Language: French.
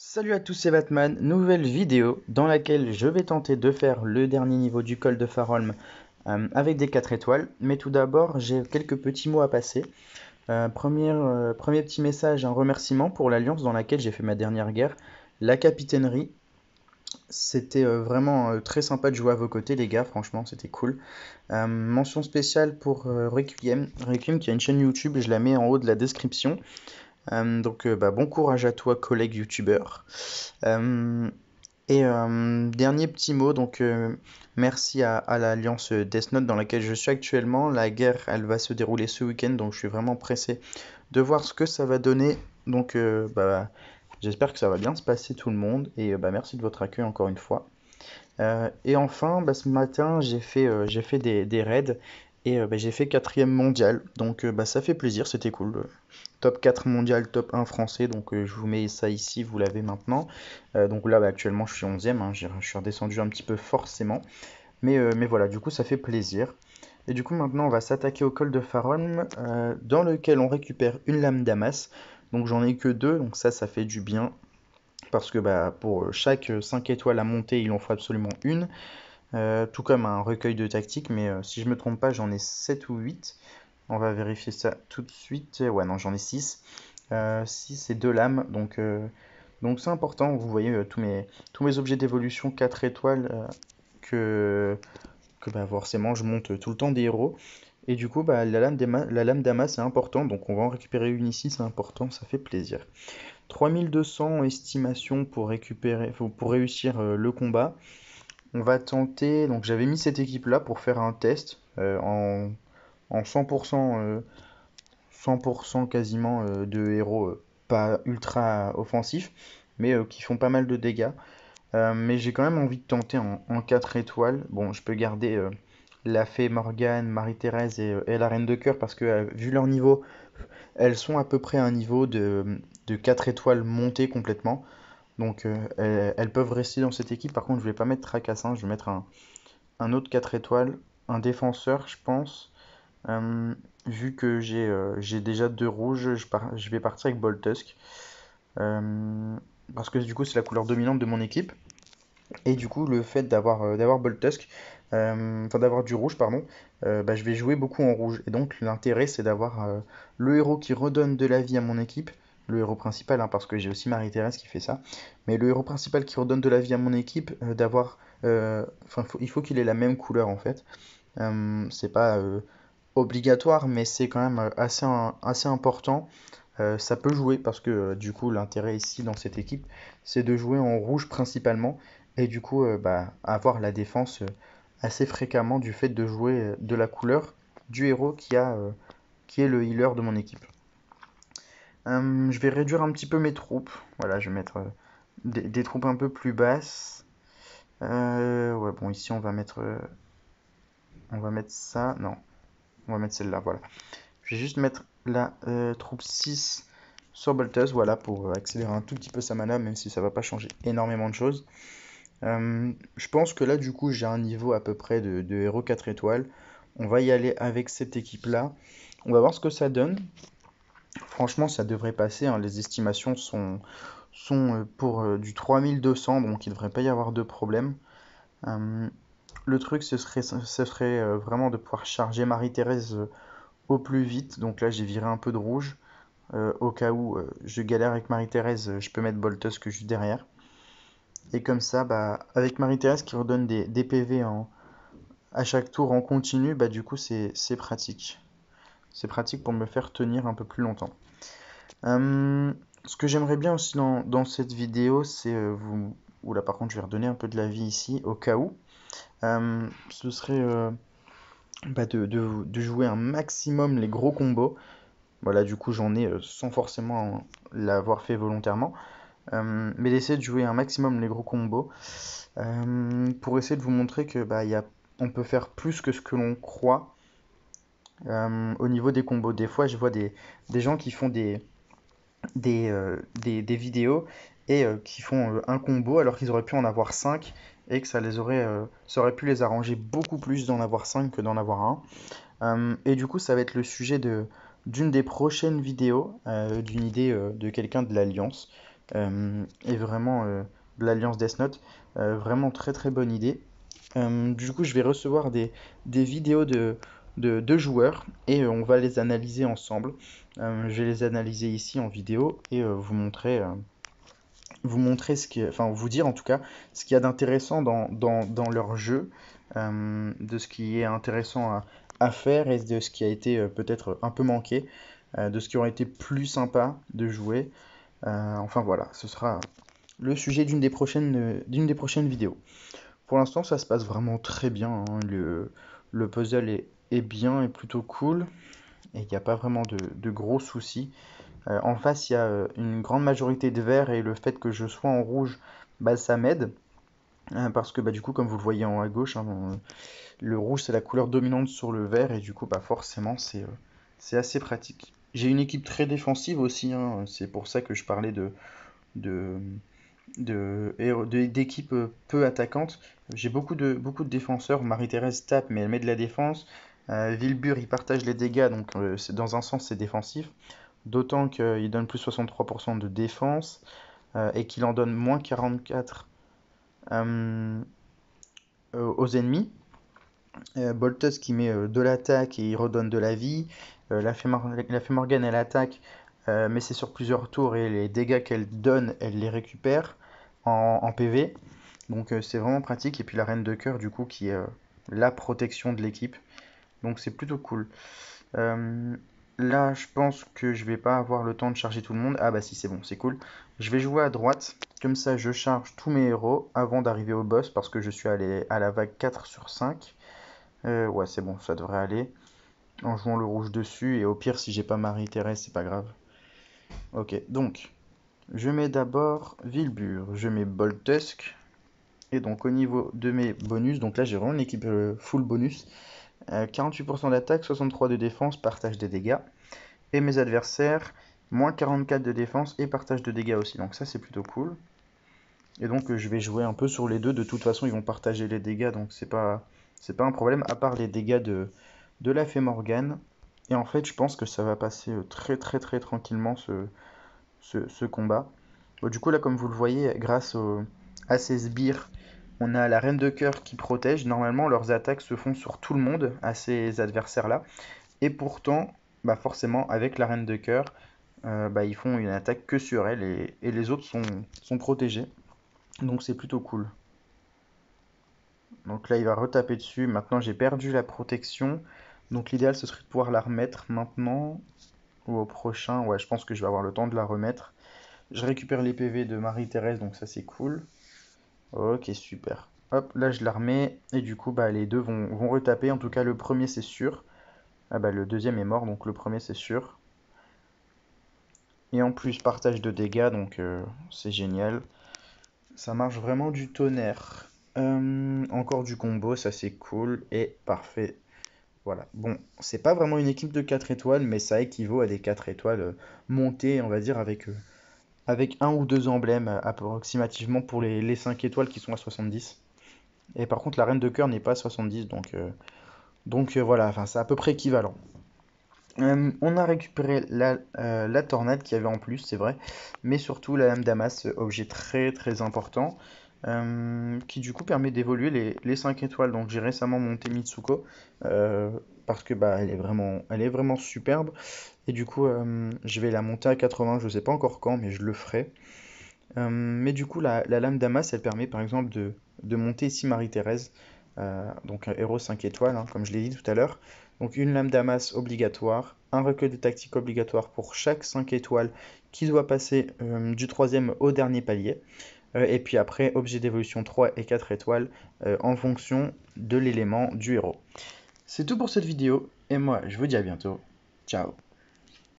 Salut à tous, c'est Batman, nouvelle vidéo dans laquelle je vais tenter de faire le dernier niveau du col de Farolm avec des 4 étoiles. Mais tout d'abord, j'ai quelques petits mots à passer. Premier petit message, un remerciement pour l'alliance dans laquelle j'ai fait ma dernière guerre, la capitainerie. C'était vraiment très sympa de jouer à vos côtés les gars, franchement c'était cool. Mention spéciale pour Requiem qui a une chaîne YouTube, je la mets en haut de la description. Bon courage à toi collègue youtubeur. Euh, Dernier petit mot, merci à l'alliance Death Note dans laquelle je suis actuellement. La guerre, elle va se dérouler ce week-end, donc je suis vraiment pressé de voir ce que ça va donner. J'espère que ça va bien se passer tout le monde et merci de votre accueil encore une fois. Et enfin, ce matin, j'ai fait des raids et j'ai fait quatrième mondial, ça fait plaisir, c'était cool. Top 4 mondial, top 1 français, je vous mets ça ici, vous l'avez maintenant. Actuellement je suis 11e, hein, je suis redescendu un petit peu forcément, mais voilà, du coup ça fait plaisir. Et du coup maintenant on va s'attaquer au col de Faron, dans lequel on récupère une lame d'Amas. Donc j'en ai que deux, donc ça fait du bien. Parce que pour chaque 5 étoiles à monter, il en faut absolument une. Tout comme un recueil de tactiques, mais si je me trompe pas, j'en ai 7 ou 8. On va vérifier ça tout de suite. Ouais, non, j'en ai 6. 6 et 2 lames, donc c'est important. Vous voyez tous mes objets d'évolution 4 étoiles que, que forcément je monte tout le temps des héros. Et du coup, la lame d'Amas c'est important, donc on va en récupérer une ici, c'est important, ça fait plaisir. 3200 estimation pour récupérer, pour réussir le combat. On va tenter, donc j'avais mis cette équipe là pour faire un test en 100%, 100% quasiment de héros pas ultra offensifs, mais qui font pas mal de dégâts. Mais j'ai quand même envie de tenter en 4 étoiles. Bon, je peux garder la fée Morgane, Marie-Thérèse et la Reine de Cœur parce que vu leur niveau, elles sont à peu près à un niveau de 4 étoiles montées complètement. Elles peuvent rester dans cette équipe. Par contre, je vais pas mettre Tracassin, je vais mettre un autre 4 étoiles, un défenseur, je pense. Vu que j'ai déjà deux rouges, je vais partir avec Boltusk. Euh, Parce que du coup, c'est la couleur dominante de mon équipe. Et du coup, le fait d'avoir Boltusk, enfin d'avoir du rouge, pardon, je vais jouer beaucoup en rouge. Et donc, l'intérêt, c'est d'avoir le héros qui redonne de la vie à mon équipe. Le héros principal, hein, parce que j'ai aussi Marie-Thérèse qui fait ça. Mais le héros principal qui redonne de la vie à mon équipe, il faut qu'il ait la même couleur en fait. C'est pas obligatoire, mais c'est quand même assez important. Ça peut jouer parce que du coup l'intérêt ici dans cette équipe c'est de jouer en rouge principalement et du coup avoir la défense assez fréquemment du fait de jouer de la couleur du héros qui est le healer de mon équipe. Je vais réduire un petit peu mes troupes. Voilà, je vais mettre des troupes un peu plus basses. Ouais, bon, ici on va mettre ça. Non, on va mettre celle-là. Voilà. Je vais juste mettre la troupe 6 sur Boltus, voilà, pour accélérer un tout petit peu sa mana, même si ça va pas changer énormément de choses. Je pense que là, du coup, j'ai un niveau à peu près de héros 4 étoiles. On va y aller avec cette équipe-là. On va voir ce que ça donne. Franchement, ça devrait passer, hein. Les estimations sont pour du 3200, donc il ne devrait pas y avoir de problème. Euh, le truc, ce serait vraiment de pouvoir charger Marie-Thérèse au plus vite. Donc là, j'ai viré un peu de rouge. Au cas où je galère avec Marie-Thérèse, je peux mettre Boltusque juste derrière. Et comme ça, avec Marie-Thérèse qui redonne des PV à chaque tour en continu, du coup, c'est pratique. C'est pratique pour me faire tenir un peu plus longtemps. Ce que j'aimerais bien aussi dans cette vidéo, c'est vous... Oula, par contre, je vais redonner un peu de la vie ici, au cas où. Ce serait de jouer un maximum les gros combos. Voilà, du coup, j'en ai sans forcément l'avoir fait volontairement. Mais d'essayer de jouer un maximum les gros combos pour essayer de vous montrer que on peut faire plus que ce que l'on croit au niveau des combos. Des fois, je vois des gens qui font des vidéos et qui font un combo alors qu'ils auraient pu en avoir 5 et que ça aurait pu les arranger beaucoup plus d'en avoir 5 que d'en avoir un. Et du coup, ça va être le sujet d'une des prochaines vidéos, d'une idée de quelqu'un de l'Alliance. et vraiment de l'Alliance Death Note. Vraiment très très bonne idée. Du coup, je vais recevoir des vidéos de joueurs et on va les analyser ensemble. Je vais les analyser ici en vidéo et vous montrer enfin vous dire en tout cas ce qu'il y a d'intéressant dans leur jeu, de ce qui est intéressant à faire et de ce qui a été peut-être un peu manqué, de ce qui aurait été plus sympa de jouer. Enfin voilà, ce sera le sujet d'une des prochaines vidéos. Pour l'instant, ça se passe vraiment très bien, hein. Le puzzle est bien et plutôt cool et il n'y a pas vraiment de gros soucis. En face, il y a une grande majorité de vert et le fait que je sois en rouge, bah, ça m'aide. Parce que bah, du coup, comme vous le voyez en haut à gauche, hein, le rouge c'est la couleur dominante sur le vert et du coup, bah, forcément, c'est assez pratique. J'ai une équipe très défensive aussi, hein, c'est pour ça que je parlais de, d'équipes peu attaquantes. J'ai beaucoup de défenseurs. Marie-Thérèse tape, mais elle met de la défense. Wilbur, il partage les dégâts, donc dans un sens, c'est défensif. D'autant qu'il donne plus 63% de défense et qu'il en donne moins 44 euh, aux ennemis. Boltus qui met de l'attaque et il redonne de la vie. La Fée Morgane elle attaque, mais c'est sur plusieurs tours et les dégâts qu'elle donne, elle les récupère en PV. Donc c'est vraiment pratique. Et puis la Reine de Cœur du coup qui est la protection de l'équipe. Donc c'est plutôt cool. Euh, Là, je pense que je vais pas avoir le temps de charger tout le monde. Ah bah si, c'est bon, c'est cool. Je vais jouer à droite. Comme ça, je charge tous mes héros avant d'arriver au boss parce que je suis allé à la vague 4 sur 5. Ouais, c'est bon, ça devrait aller. En jouant le rouge dessus. Et au pire, si j'ai pas Marie-Thérèse, c'est pas grave. Ok, donc, je mets d'abord Wilbur. Je mets Boltusk. Et donc, au niveau de mes bonus, donc là, j'ai vraiment une équipe full bonus. 48% d'attaque, 63 de défense, partage des dégâts. Et mes adversaires, moins 44 de défense et partage de dégâts aussi. Donc ça, c'est plutôt cool. Et donc, je vais jouer un peu sur les deux. De toute façon, ils vont partager les dégâts, donc c'est pas un problème, à part les dégâts de la Fée Morgane. Et en fait, je pense que ça va passer très très très tranquillement ce combat. Bon, du coup, là, comme vous le voyez, à ces sbires, on a la Reine de Cœur qui protège. Normalement, leurs attaques se font sur tout le monde, à ces adversaires-là. Et pourtant, bah forcément, avec la Reine de Cœur, bah, ils font une attaque que sur elle et les autres sont protégés. Donc c'est plutôt cool. Donc là, il va retaper dessus. Maintenant, j'ai perdu la protection. Donc l'idéal, ce serait de pouvoir la remettre maintenant ou au prochain. Ouais, je pense que je vais avoir le temps de la remettre. Je récupère les PV de Marie-Thérèse, donc ça c'est cool. Ok, super. Hop, là je la remets. Et du coup, bah, les deux vont retaper. En tout cas, le premier c'est sûr. Ah bah, le deuxième est mort, donc le premier c'est sûr. Et en plus, partage de dégâts, donc c'est génial. Ça marche vraiment du tonnerre. Encore du combo, ça c'est cool et parfait. Voilà. Bon, c'est pas vraiment une équipe de 4 étoiles, mais ça équivaut à des 4 étoiles montées, on va dire, avec un ou deux emblèmes approximativement pour les 5 étoiles qui sont à 70. Et par contre, la Reine de Cœur n'est pas à 70, donc voilà, enfin, c'est à peu près équivalent. On a récupéré la tornade qu'il y avait en plus, c'est vrai, mais surtout la lame Damas, objet très très important, qui du coup permet d'évoluer les 5 étoiles. Donc j'ai récemment monté Mitsuko, euh, parce que bah, elle est vraiment superbe, et du coup je vais la monter à 80, je sais pas encore quand, mais je le ferai. Mais du coup la lame Damas, elle permet par exemple de monter ici Marie-Thérèse, donc un héros 5 étoiles, hein, comme je l'ai dit tout à l'heure. Donc une lame Damas obligatoire, un recueil de tactique obligatoire pour chaque 5 étoiles qui doit passer du troisième au dernier palier. Et puis après, objet d'évolution 3 et 4 étoiles en fonction de l'élément du héros. C'est tout pour cette vidéo, et moi je vous dis à bientôt. Ciao.